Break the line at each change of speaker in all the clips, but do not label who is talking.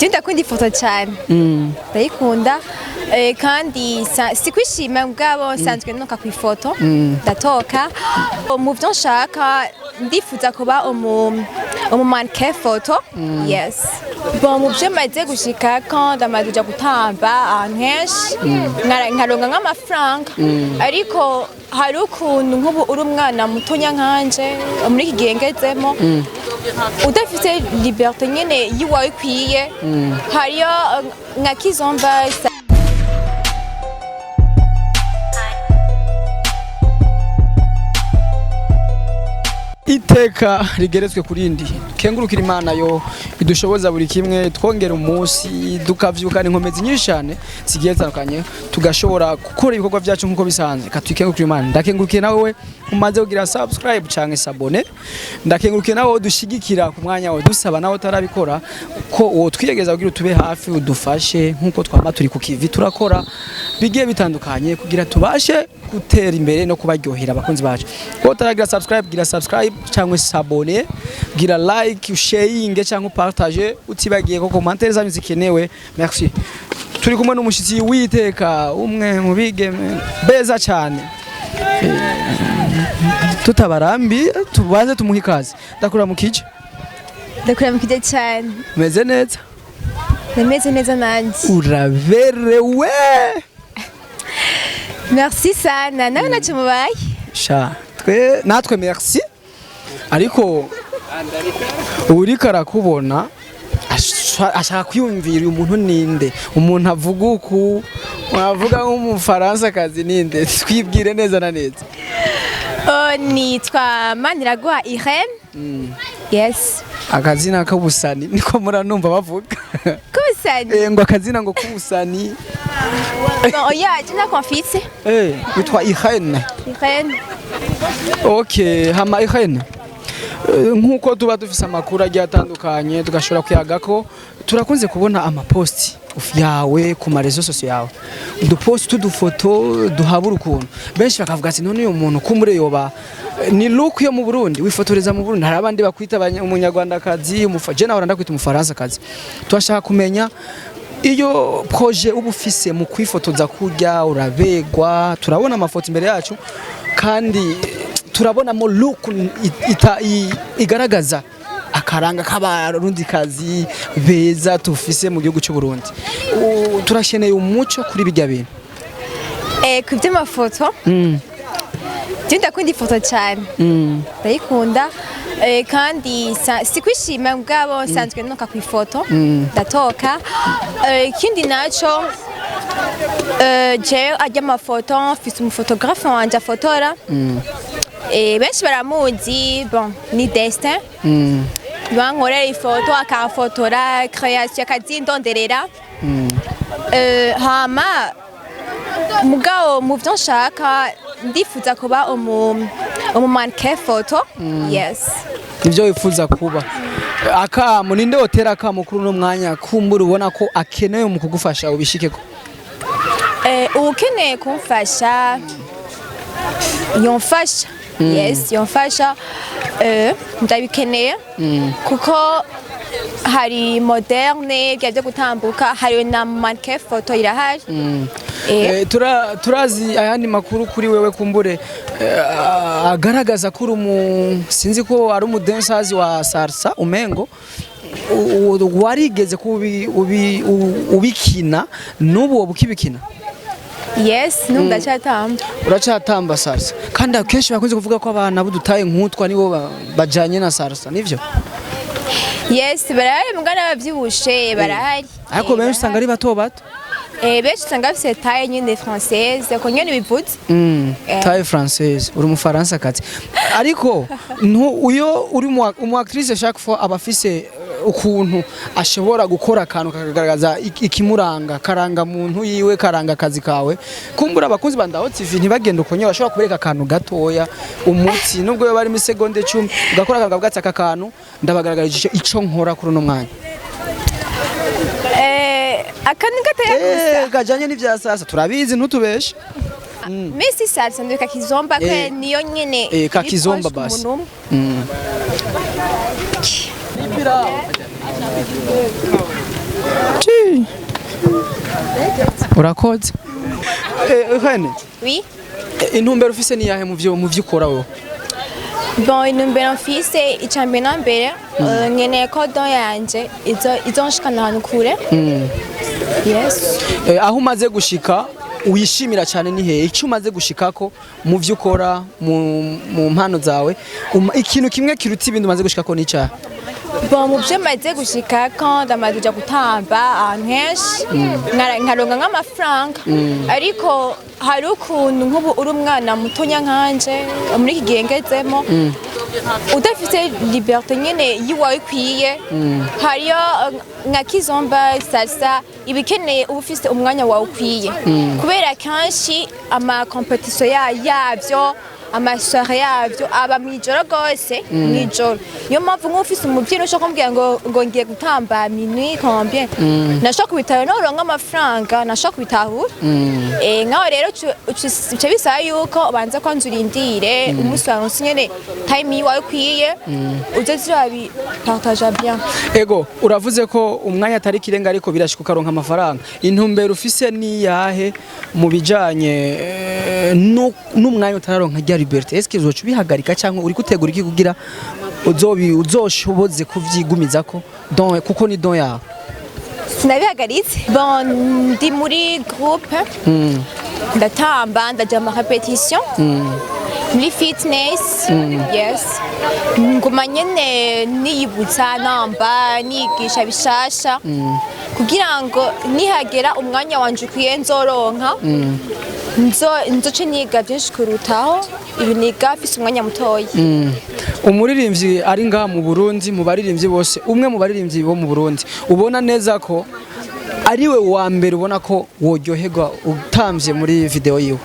ndakunda ifoto cyane ndayikunda kandi si kwishima mugabo nsanzwe nuka ku ifoto ndatoka mu byo nshaka ndifuza kuba umumanke foto yes bon mu byo maze gushika kandi amaze kuja gutamba ahantu henshi nkaronga nk'amafaranga ariko hari ukuntu nk'ubu uri umwana mutonya nkanje muri iki gihe ngezemo udafite liberté nyene yiwawe ikwiye hariyo nka kizomba
iteka rigeretswe kurindi kengurukira Imana yo idushoboza buri kimwe twongera umunsi dukavyukana inkomezi nyinshi cyane zigiye zitandukanye tugashobora gukora ibikorwa byacu nkuko bisanzwe katwikengurukira Imana ndakengurukiye nawe umaze kugira subscribe canke sabone ndakengurukiye nawe dushigikira ku mwanya wawe dusaba nawe tarabikora ko uwo twiyegeza kugira tube hafi udufashe nkuko twama turi ku kivi turakora bigiye bitandukanye kugira tubashe gutera imbere no kubaryohera abakunzi bacu ko taragira subscribe gira subscribe cyangwa sabone gira like sharing cyangwa partage utibagiye ko commentaire zanyu zikenewe merci turi kumwe n'umushitsi witeka umwe mu bigeme beza cyane tutabarambi tubaze tumuha ikaze ndakura mukije
cyane
meze neza
meze neza nanjye
uraberewe
merci sana nawe nacyo mubaye
sha natwe merci ariko uri karakubona ashaka kwiyumvira umuntu ninde umuntu avuga uku avuga nk'umufaransa kazi ninde twibwire neza na neza
nitwa Maniraguha Irene yes
akazina k'ubusani niko muranumva bavuga
kubusani
ngo akazina ngo k'ubusani
oya jina confise
witwa Irene okay hama Irene nkuko tuba dufise amakuru agiye atandukanye tugashobora kuyaga ko turakunze kubona amaposti yawe ku marezo sosiyo yawe uduposti tudufoto duhabura ukuntu benshi bakavuga ati none uyu muntu kumure yoba ni look yo mu Burundi wifotoreza mu Burundi hari abandi bakwita umunyarwandakazi je nawe ndakwita umufaransa twashaka kumenya iyo projet uba ufise mu kwifotoza kurya urabegwa turabona amafoto imbere yacu kandi turabona mo look igaragaza akaranga k'abarundikazi beza tufise mu gihugu cy'u Burundi turasheneye umuco kuri bijya bintu
ku by'amafoto ndakunda ifoto cyane ndayikunda kandi si kwishima mugabo nsanzwe nuka ku ifoto ndatoka ikindi naco je ajya amafoto mfise umufotografe wanje afotora benshi baramuzi bon ni Destin bankorera ifoto akamfotora création akazindonderera hama mugabo mu byo nshaka ndifuza kuba umumanke foto yes
ibyo wifuza kuba akamu ninde wotera akamu kuri no mwanya kumbura ubona ko akenewe mu kugufasha ubishikeko
ukeneye kumfasha yomfasha yes yomfasha ndabikeneye kuko hari moderne byo gutambuka hari na manke foto irahari
turazi ayandi makuru kuri wewe kumbure agaragaza ko sinzi ko ari umudansazi wa salsa umengo warigeze ubikina n'ubu ubukibikina
yes nunda cyatamba
uracatamba salsa kandi akenshi bakunze kuvuga ko abana budutaye nkutwa nibo bajanye na salsa nivyo
yes barahari mugana bavyibushe barahari
ariko benshi usanga ari bato
benshi usanga bafise taille nyine française ko nyene bivuze
taille française uri umufaransa kazi ariko uyo uri umu actrice chaque fois abafise ukuntu ashobora gukora akantu kakagaragaza ikimuranga karanga muntu yiwe karanga akazi kawe kumbura abakunzi bandaho TV ntibagenda ukonye bashobora kubereka akantu gatoya umutsi nubwo bari mu seconde 10 ugakora akagagatsa akakantu ndabagaragarije ico nkora kuri no mwanya
akantu gateye gusa
gajanye n'ivya sasa turabizi ntutubeshe
Messi salsa ndio kakizomba kwe niyo nyene
kakizomba basi urakoze hene
oui
intumbero ufise ni yahe mu vyo ukora wewe
bon intumbero mfise icambere na mbere nkeneye ko don yanje izonshikana ahantu kure yes
aho umaze gushika wishimira cyane ni hehe icyo umaze gushikako mu vyo ukora mu mpano zawe ikintu kimwe kiruta ibindi umaze gushikako ni cyaha
bon mu byo maze gushikako ndamaze kuja gutamba ahantu henshi nkaronka nk'amafaranga ariko hari ukuntu nk'ubu uri umwana mutonya nkanje muri iki gihe ngezemo udafite liberté nyene yiwawe ikwiye hariyo nka kizomba salsa ibikeneye uba ufise umwanya wawe ukwiye kubera kenshi ama competition yavyo amasoire yavyo aba mwijoro gose mwijoro niyo mpamvu nk'ufise umuvyeyi ushaka kumbwira ngo ngiye gutamba minuit combien nashaka kubitahura noronka amafaranga nashaka kubitahura nkaho rero uca bisaba yuko ubanza kwanza urindire umunsi wawe nyene time yiwawe ukwiye uze turabipartaja bien
ego uravuze ko umwanya atari kirenga ariko birashika ukaronka amafaranga intumbero ufise ni yahe mu bijanye n'umwanya utararonka rya liberté est-ce que uzoca ubihagarika cyangwa uri gutegura iki kugira uzoshoboze kuvyigumizako don kuko ni don yawe
sinabihagaritse bon ndi muri groupe ndatamba ndaja mu repetition muri fitness yes nguma nyene niyibutsa namba nigisha bishasha kugira ngo nihagera umwanya wanje ukwiye nzoronka nzoce niga byinshi kurutaho ibi niga afise umwanya mutoya
umuririmbyi ari ngaha mu Burundi mu baririmbyi bose umwe mu baririmbyi bo mu Burundi ubona neza ko ariwe wa mbere ubona ko woryoherwa utamvye muri video yiwe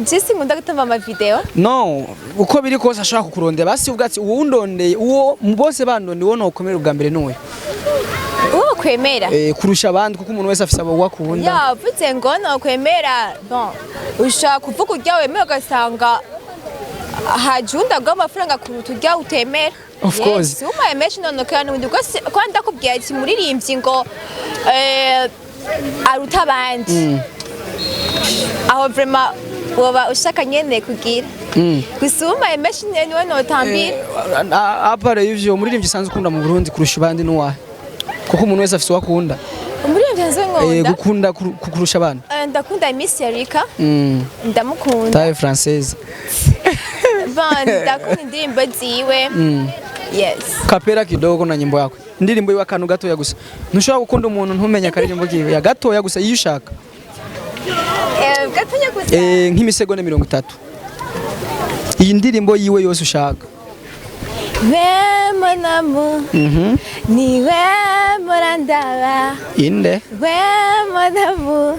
Jesse ngunda gutamba ama video
no uko biri kose ashaka kukurondera basi ubwatsi uwundondeye uwo bose bandonde uwo nokomera ubwa mbere nuwe
uwo kwemera
kurusha abandi kuko umuntu wese afise abo wakunda
yavuze ngo no kwemera bon ushaka kuvuga urya wemera ugasanga hajunda gwa amafaranga kuruta urya utemera
of course
uma emeshi none kandi undi ko ndakubwiye ati muririmbyi ngo aruta abandi aho vraiment woba ushaka nyene kugira gusuma emeshi niwe notambira
apare y'ivyo muririmbyi sanzwe ukunda mu Burundi kurusha abandi nuwahe kuko umuntu wese afise wakunda
umuririmbyi nkunda
gukunda kukurusha abandi
ndakunda Miss Erika ndamukunda
taille française
bon ndakunda indirimbo ziwe yes
kapera kidogo na nyimbo yako indirimbo yiwe akantu gatoya gusa ntushobora gukunda umuntu ntumenya akaririmbo kiwe ya gatoya gusa iyo ushaka
gatoya gusa
nk'imisegonda 30 iyi ndirimbo yiwe yose ushaka
mon amour ni morandaba
inde
mon amour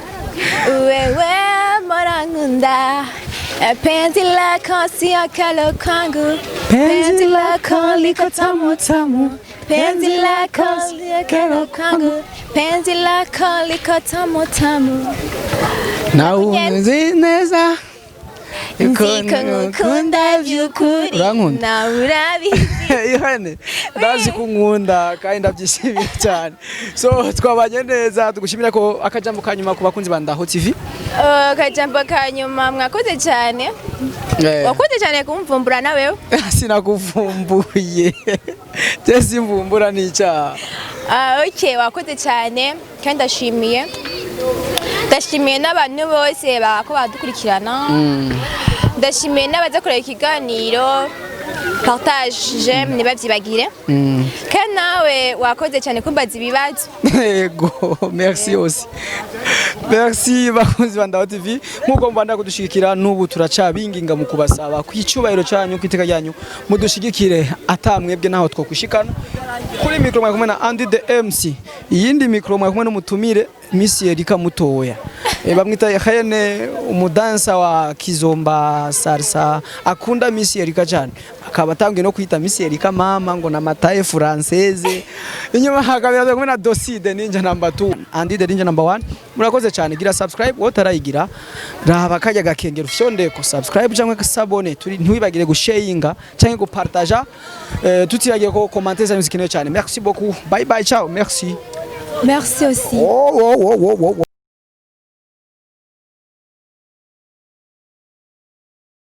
wewe morangunda penzi lako sio kalo kwangu penzi lako liko tamu tamu penzi lako sio kalo kwangu penzi lako liko tamu tamu
na unzi neza
nkunda by'ukuri na urabizi
ihane ndazi kunkunda kandi ndabyishimiye cyane so twabanye neza tugushimira ko akajambo kanyuma ku bakunzi ba Ndaho TV
akajambo kanyuma mwakoze cyane wakoze cyane kumvumbura na wewe
sinakuvumbuye Jesse mvumbura ni cyaha
okay wakoze cyane kandi ndashimiye n'abantu bose bako badukurikirana ndashimiye n'abaza kureba ikiganiro partage j'aime nibavyibagire kandi nawe wakoze cyane kumbaza ibibazo
yego merci aussi merci bakunzi ba Ndaho TV nkuko mbanda kudushigikira n'ubu turacabinginga mu kubasaba kwicubahiro cyanyu kwiteka ryanyu mudushigikire atamwebwe naho twokushikana kuri micro mwa kumwe na Andy the MC iyindi micro mwa kumwe n'umutumire Miss Erika Mutoya bamwita Hene umudansa wa Kizomba Salsa akunda Miss Erika cyane akaba atangiye no kwita Miss Erika mama ngo na mataye française inyuma hakabira kumwe na Doside ninja number 2 andi the ninja number 1 murakoze cyane gira subscribe wotarayigira raba kajya gakengera ufyonde ko subscribe cyangwa sabone turi ntiwibagire gusharinga cyangwa gupartager tutiragiye ko commenter ça nous cyane merci beaucoup bye bye ciao merci
Merci aussi.
Oh.